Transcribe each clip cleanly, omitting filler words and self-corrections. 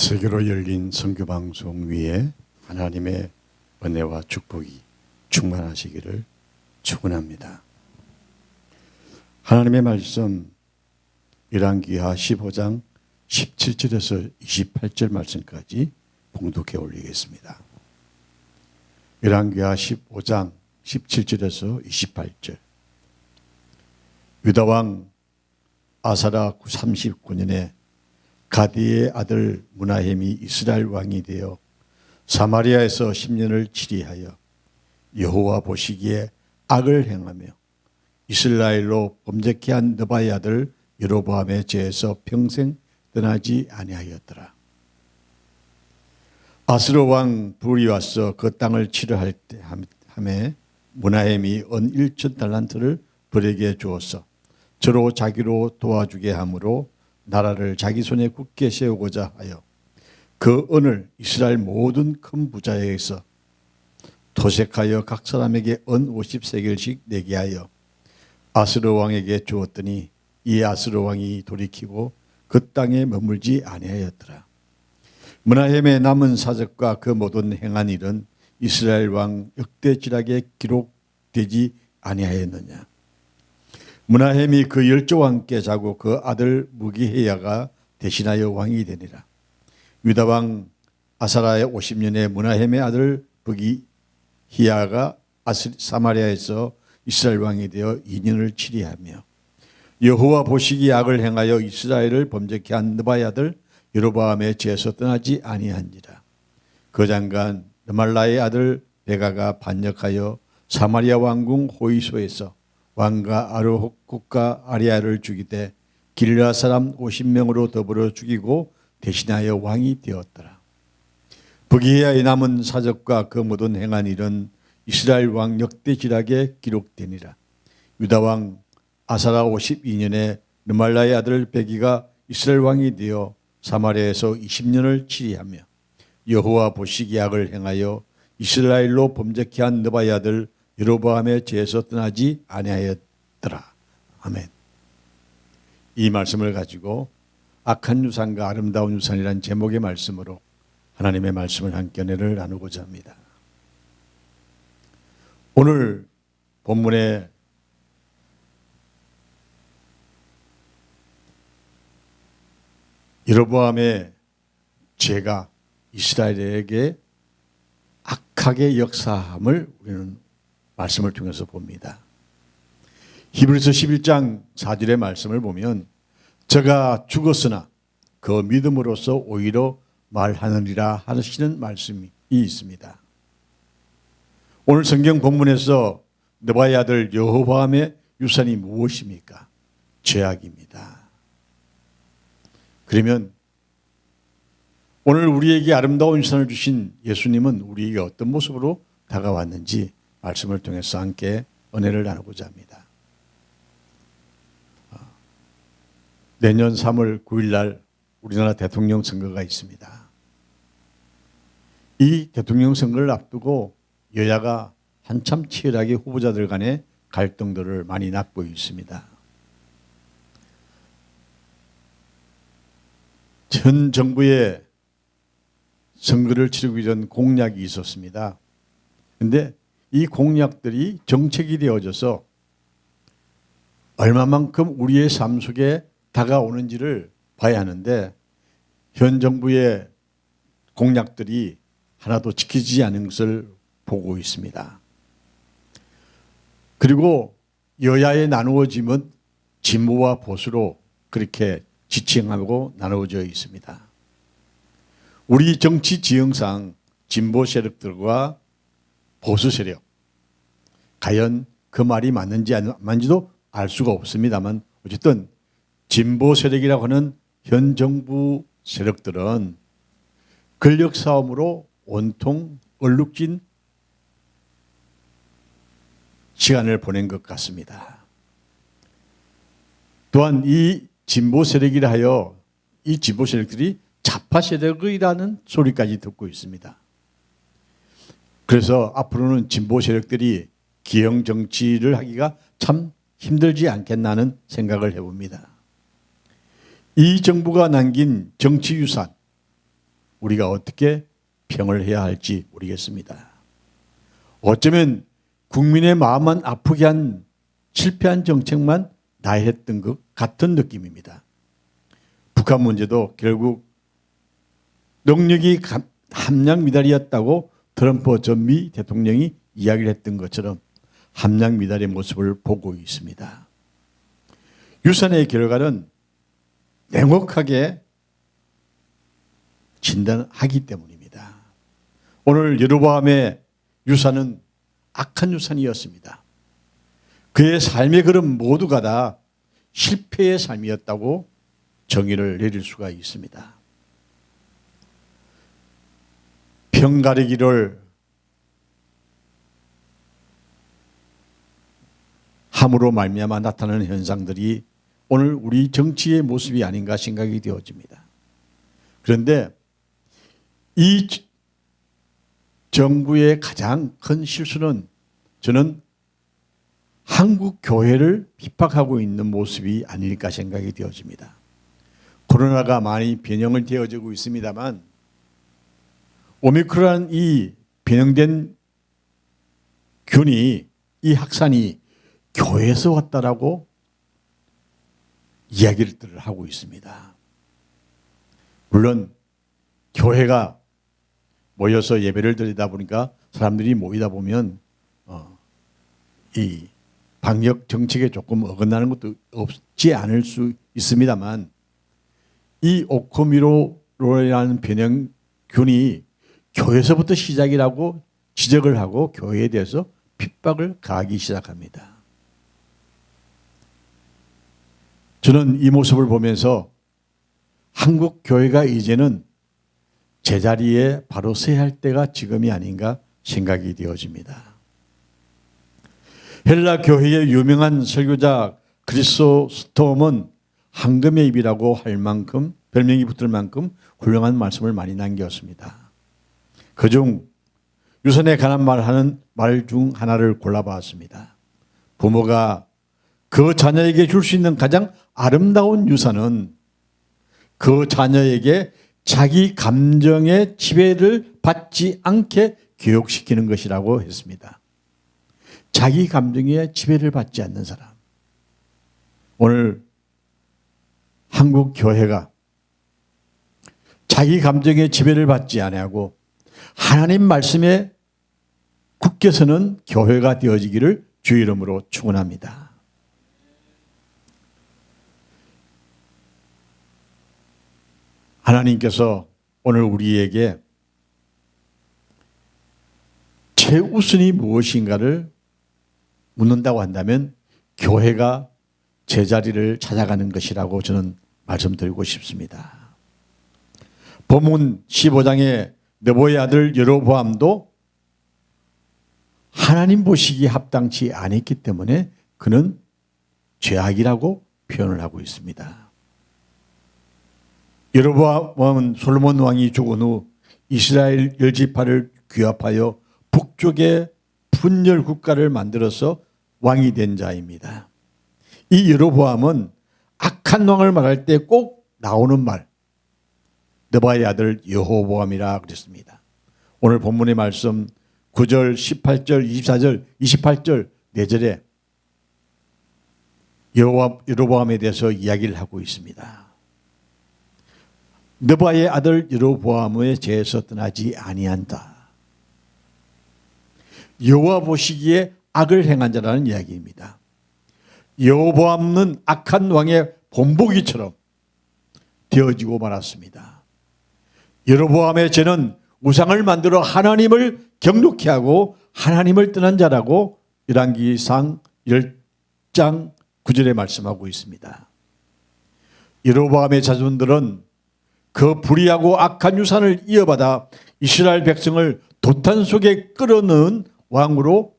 세계로 열린 선교방송 위에 하나님의 은혜와 축복이 충만하시기를 축원합니다. 하나님의 말씀 열왕기하 15장 17절에서 28절 말씀까지 봉독해 올리겠습니다. 열왕기하 15장 17절에서 28절. 유다왕 아사라 39년에 가디의 아들 므나헴이 이스라엘 왕이 되어 사마리아에서 10년을 치리하여 여호와 보시기에 악을 행하며 이스라엘로 범죄케 한 느바의 아들 여로보암의 죄에서 평생 떠나지 아니하였더라. 아스로 왕 불이 와서 그 땅을 치르할 때 하매 므나헴이 은 1,000달란트를 불에게 주었어 저로 자기로 도와주게 하므로 나라를 자기 손에 굳게 세우고자 하여 그 은을 이스라엘 모든 큰 부자에게서 도색하여 각 사람에게 은 50세겔씩 내게 하여 아스로 왕에게 주었더니 이 아스로 왕이 돌이키고 그 땅에 머물지 아니하였더라. 므나헴의 남은 사적과 그 모든 행한 일은 이스라엘 왕 역대지락에 기록되지 아니하였느냐. 므나헴이 그 열조와 함께 자고 그 아들 무기헤야가 대신하여 왕이 되니라. 유다왕 아사라의 50년에 므나헴의 아들 무기히야가 사마리아에서 이스라엘 왕이 되어 2년을 치리하며 여호와 보시기에 악을 행하여 이스라엘을 범죄케 한 느바의 아들 여로보암의 죄에서 떠나지 아니한지라. 그 장관 르말라의 아들 베가가 반역하여 사마리아 왕궁 호이소에서 왕과 아르혹국과 아리아를 죽이되 길르앗 사람 50명으로 더불어 죽이고 대신하여 왕이 되었더라. 부기야의 남은 사적과 그 모든 행한 일은 이스라엘 왕 역대지락에 기록되니라. 유다 왕 아사라 52년에 르말라의 아들 베기가 이스라엘 왕이 되어 사마리아에서 20년을 치리하며 여호와 보시기에 악을 행하여 이스라엘로 범죄케 한 느바의 아들 여로보암의 죄에서 떠나지 아니하였더라. 아멘. 이 말씀을 가지고 악한 유산과 아름다운 유산이란 제목의 말씀으로 하나님의 말씀을 함께 은혜를 나누고자 합니다. 오늘 본문에 여로보암의 죄가 이스라엘에게 악하게 역사함을 우리는 말씀을 통해서 봅니다. 히브리서 11장 4절의 말씀을 보면 저가 죽었으나 그 믿음으로써 오히려 말하느니라 하시는 말씀이 있습니다. 오늘 성경 본문에서 느바의 아들 여로보암의 유산이 무엇입니까? 죄악입니다. 그러면 오늘 우리에게 아름다운 유산을 주신 예수님은 우리에게 어떤 모습으로 다가왔는지 말씀을 통해서 함께 은혜를 나누고자 합니다. 내년 3월 9일 날 우리나라 대통령 선거가 있습니다. 이 대통령 선거를 앞두고 여야가 한참 치열하게 후보자들 간의 갈등들을 많이 낳고 있습니다. 현 정부의 선거를 치르기 전 공약이 있었습니다. 그런데 이 공약들이 정책이 되어져서 얼마만큼 우리의 삶 속에 다가오는지를 봐야 하는데 현 정부의 공약들이 하나도 지키지 않은 것을 보고 있습니다. 그리고 여야에 나누어지면 진보와 보수로 그렇게 지칭하고 나누어져 있습니다. 우리 정치 지형상 진보 세력들과 보수 세력, 과연 그 말이 맞는지 안 맞는지도 알 수가 없습니다만 어쨌든 진보 세력이라고 하는 현 정부 세력들은 권력 싸움으로 온통 얼룩진 시간을 보낸 것 같습니다. 또한 이 진보 세력이라 하여 이 진보 세력들이 좌파 세력이라는 소리까지 듣고 있습니다. 그래서 앞으로는 진보 세력들이 기형 정치를 하기가 참 힘들지 않겠나는 생각을 해봅니다. 이 정부가 남긴 정치 유산, 우리가 어떻게 평을 해야 할지 모르겠습니다. 어쩌면 국민의 마음만 아프게 한 실패한 정책만 나했던 것 같은 느낌입니다. 북한 문제도 결국 능력이 함량 미달이었다고 트럼프 전 미 대통령이 이야기를 했던 것처럼 함량 미달의 모습을 보고 있습니다. 유산의 결과는 냉혹하게 진단하기 때문입니다. 오늘 여로보암의 유산은 악한 유산이었습니다. 그의 삶의 걸음 모두가 다 실패의 삶이었다고 정의를 내릴 수가 있습니다. 평가르기를 함으로 말미암아 나타나는 현상들이 오늘 우리 정치의 모습이 아닌가 생각이 되어집니다. 그런데 이 정부의 가장 큰 실수는 저는 한국 교회를 핍박하고 있는 모습이 아닐까 생각이 되어집니다. 코로나가 많이 변형을 되어지고 있습니다만 오미크론 이 변형된 균이 이 확산이 교회에서 왔다라고 이야기를 하고 있습니다. 물론 교회가 모여서 예배를 드리다 보니까 사람들이 모이다 보면 이 방역 정책에 조금 어긋나는 것도 없지 않을 수 있습니다만 이 오코미로라는 변형균이 교회에서부터 시작이라고 지적을 하고 교회에 대해서 핍박을 가하기 시작합니다. 저는 이 모습을 보면서 한국 교회가 이제는 제자리에 바로 서야 할 때가 지금이 아닌가 생각이 되어집니다. 헬라 교회의 유명한 설교자 크리소스톰은 황금의 입이라고 할 만큼 별명이 붙을 만큼 훌륭한 말씀을 많이 남겼습니다. 그중 유산에 관한 말하는 말 중 하나를 골라봤습니다. 부모가 그 자녀에게 줄 수 있는 가장 아름다운 유산은 그 자녀에게 자기 감정의 지배를 받지 않게 교육시키는 것이라고 했습니다. 자기 감정의 지배를 받지 않는 사람. 오늘 한국 교회가 자기 감정의 지배를 받지 아니하고 하나님 말씀에 굳게 서는 교회가 되어지기를 주의 이름으로 축원합니다. 하나님께서 오늘 우리에게 최우선이 무엇인가를 묻는다고 한다면 교회가 제자리를 찾아가는 것이라고 저는 말씀드리고 싶습니다. 본문 15장의 느보의 아들 여로보암도 하나님 보시기에 합당치 않았기 때문에 그는 죄악이라고 표현을 하고 있습니다. 여로보암은 솔로몬 왕이 죽은 후 이스라엘 10지파를 규합하여 북쪽에 분열 국가를 만들어서 왕이 된 자입니다. 이 여로보암은 악한 왕을 말할 때 꼭 나오는 말 느바의 아들 여호보암이라 그랬습니다. 오늘 본문의 말씀 9절, 18절, 24절, 28절 4절에 여로보암에 대해서 이야기를 하고 있습니다. 느바의 아들 여로보암의 죄에서 떠나지 아니한다. 여호와 보시기에 악을 행한 자라는 이야기입니다. 여로보암은 악한 왕의 본보기처럼 되어지고 말았습니다. 여로보암의 죄는 우상을 만들어 하나님을 경록케 하고 하나님을 떠난 자라고 열왕기상 10장 9절에 말씀하고 있습니다. 여로보암의 자손들은 그 불의하고 악한 유산을 이어받아 이스라엘 백성을 도탄 속에 끌어넣은 왕으로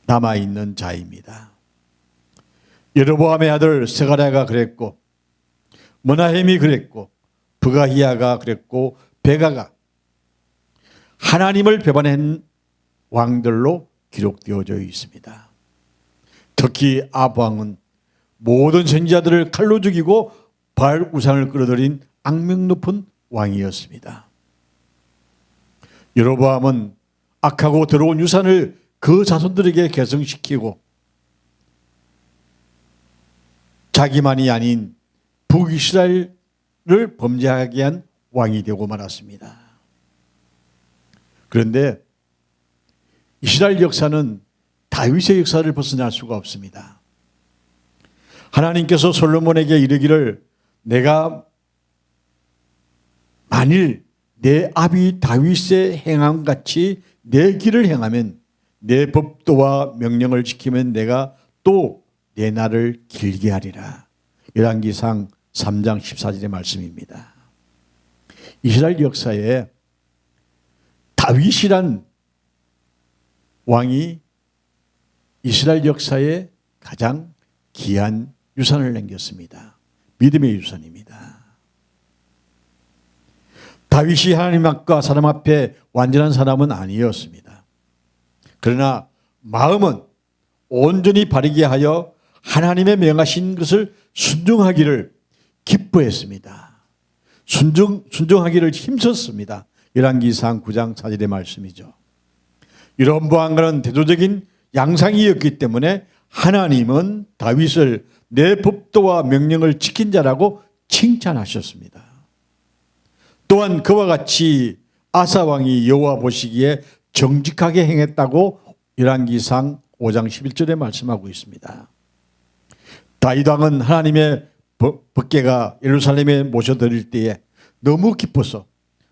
남아있는 자입니다. 여로보암의 아들 스가랴가 그랬고 므나헴이 그랬고 브가히야가 그랬고 베가가 하나님을 배반한 왕들로 기록되어져 있습니다. 특히 아합 왕은 모든 선지자들을 칼로 죽이고 바알 우상을 끌어들인 악명 높은 왕이었습니다. 여로보암은 악하고 더러운 유산을 그 자손들에게 계승시키고 자기만이 아닌 북이스라엘을 범죄하게 한 왕이 되고 말았습니다. 그런데 이스라엘 역사는 다윗의 역사를 벗어날 수가 없습니다. 하나님께서 솔로몬에게 이르기를 내가 만일 내 아비 다윗의 행함같이 내 길을 행하면 내 법도와 명령을 지키면 내가 또 내 날을 길게 하리라. 열왕기상 3장 14절의 말씀입니다. 이스라엘 역사에 다윗이란 왕이 이스라엘 역사에 가장 귀한 유산을 남겼습니다. 믿음의 유산입니다. 다윗이 하나님 앞과 사람 앞에 완전한 사람은 아니었습니다. 그러나 마음은 온전히 바르게 하여 하나님의 명하신 것을 순종하기를 기뻐했습니다. 순종하기를 힘썼습니다. 열왕기상 9장 4절의 말씀이죠. 이런 보안과는 대조적인 양상이었기 때문에 하나님은 다윗을 내 법도와 명령을 지킨 자라고 칭찬하셨습니다. 또한 그와 같이 아사 왕이 여호와 보시기에 정직하게 행했다고 열왕기상 5장 11절에 말씀하고 있습니다. 다윗 왕은 하나님의 법궤가 예루살렘에 모셔드릴 때에 너무 기뻐서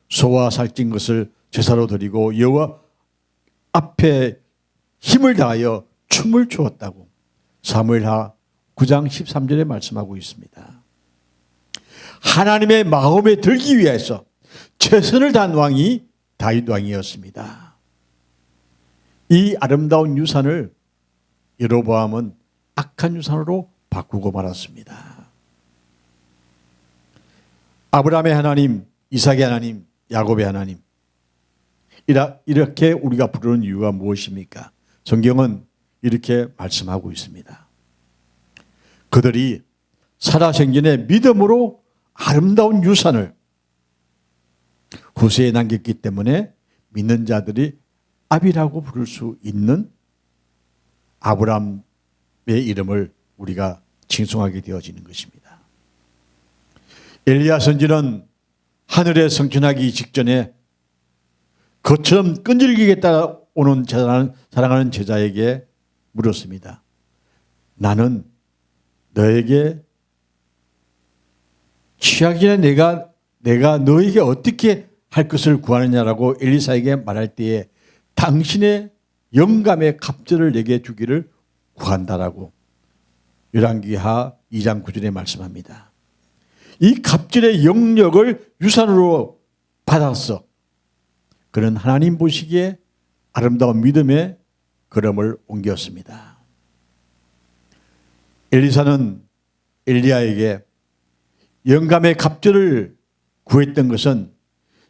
소와 살찐 것을 제사로 드리고 여호와 앞에 힘을 다하여 춤을 추었다고 사무엘하 9장 13절에 말씀하고 있습니다. 하나님의 마음에 들기 위해서 최선을 다한 왕이 다윗 왕이었습니다. 이 아름다운 유산을 여로보암은 악한 유산으로 바꾸고 말았습니다. 아브라함의 하나님, 이삭의 하나님, 야곱의 하나님, 이렇게 우리가 부르는 이유가 무엇입니까? 성경은 이렇게 말씀하고 있습니다. 그들이 살아생전에 믿음으로 아름다운 유산을 후세에 남겼기 때문에 믿는 자들이 아비라고 부를 수 있는 아브라함의 이름을 우리가 칭송하게 되어지는 것입니다. 엘리야 선지는 하늘에 승천하기 직전에 그처럼 끈질기게 따라오는 사랑하는 제자에게 물었습니다. 나는 너에게 취하기에 내가 너에게 어떻게 할 것을 구하느냐라고 엘리사에게 말할 때에 당신의 영감의 갑절을 내게 주기를 구한다라고 열왕기하 2장 9절에 말씀합니다. 이 갑절의 영역을 유산으로 받았어. 그는 하나님 보시기에 아름다운 믿음의 걸음을 옮겼습니다. 엘리사는 엘리야에게 영감의 갑절을 구했던 것은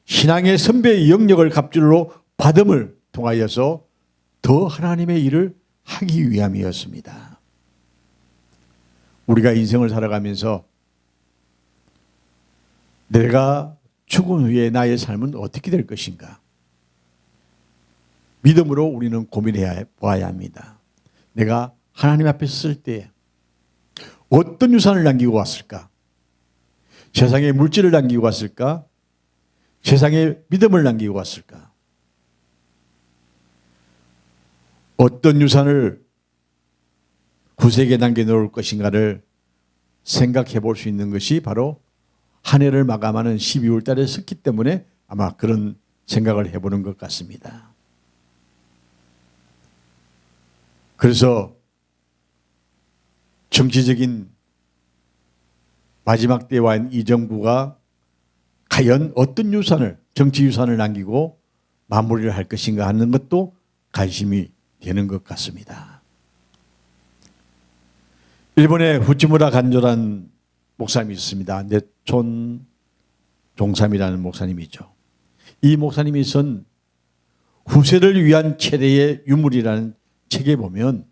신앙의 선배의 영역을 갑절로 받음을 통하여서 더 하나님의 일을 하기 위함이었습니다. 우리가 인생을 살아가면서 내가 죽은 후에 나의 삶은 어떻게 될 것인가? 믿음으로 우리는 고민해 봐야 합니다. 내가 하나님 앞에 섰을 때 어떤 유산을 남기고 왔을까? 세상에 물질을 남기고 왔을까? 세상에 믿음을 남기고 왔을까? 어떤 유산을 후세에게 남겨놓을 것인가를 생각해 볼 수 있는 것이 바로 한 해를 마감하는 12월 달에 섰기 때문에 아마 그런 생각을 해보는 것 같습니다. 그래서 정치적인 마지막 때에 와 있는 이 정부가 과연 어떤 유산을, 정치 유산을 남기고 마무리를 할 것인가 하는 것도 관심이 되는 것 같습니다. 일본의 후치무라 간조란 목사님이 있습니다. 내촌 종삼이라는 목사님이죠. 이 목사님이 쓴 후세를 위한 최대의 유물이라는 책에 보면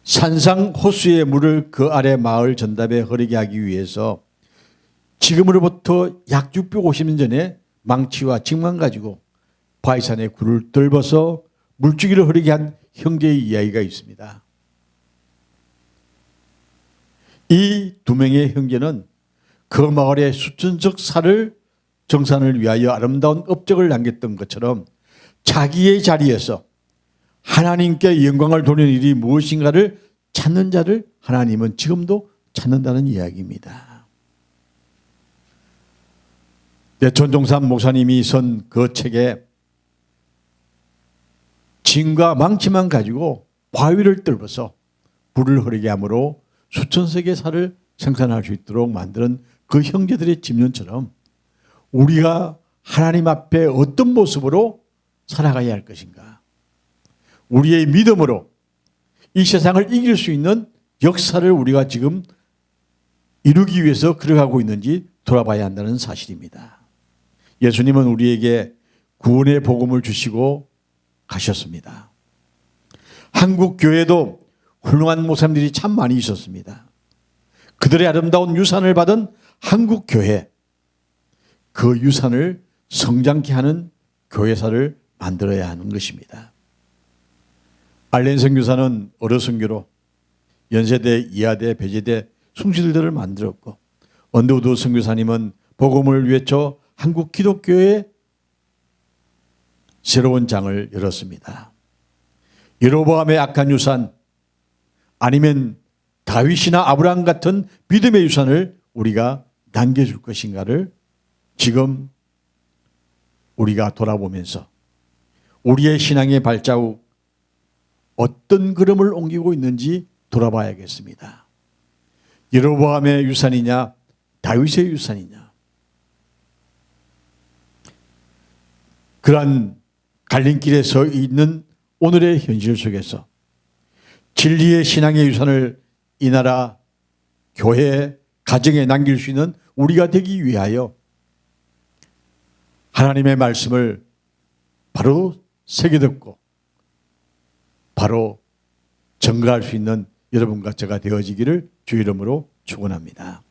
산상 호수의 물을 그 아래 마을 전답에 흐르게 하기 위해서 지금으로부터 약 650년 전에 망치와 징만 가지고 바위산에 굴을 뚫어서 물줄기를 흐르게 한 형제의 이야기가 있습니다. 이 두 명의 형제는 그 마을에 수천석 살을 정산을 위하여 아름다운 업적을 남겼던 것처럼 자기의 자리에서 하나님께 영광을 돌리는 일이 무엇인가를 찾는 자를 하나님은 지금도 찾는다는 이야기입니다. 전종삼 목사님이 쓴 그 책에 징과 망치만 가지고 바위를 뚫어서 불을 흐르게 함으로 수천석의 살을 생산할 수 있도록 만드는 그 형제들의 집념처럼 우리가 하나님 앞에 어떤 모습으로 살아가야 할 것인가, 우리의 믿음으로 이 세상을 이길 수 있는 역사를 우리가 지금 이루기 위해서 걸어가고 있는지 돌아봐야 한다는 사실입니다. 예수님은 우리에게 구원의 복음을 주시고 가셨습니다. 한국 교회도 훌륭한 목사님들이 참 많이 있었습니다. 그들의 아름다운 유산을 받은 한국 교회, 그 유산을 성장케 하는 교회사를 만들어야 하는 것입니다. 알렌 선교사는 어려선교로 연세대, 이하대, 배제대 숭실들을 만들었고, 언더우드 선교사님은 복음을 외쳐 한국 기독교의 새로운 장을 열었습니다. 여로보암의 악한 유산, 아니면 다윗이나 아브라함 같은 믿음의 유산을 우리가 남겨줄 것인가를 지금 우리가 돌아보면서 우리의 신앙의 발자국 어떤 걸음을 옮기고 있는지 돌아봐야겠습니다. 여로보암의 유산이냐 다윗의 유산이냐, 그러한 갈림길에 서 있는 오늘의 현실 속에서 진리의 신앙의 유산을 이 나라 교회 가정에 남길 수 있는 우리가 되기 위하여 하나님의 말씀을 바로 새겨듣고 바로 전가할 수 있는 여러분과 제가 되어지기를 주 이름으로 축원합니다.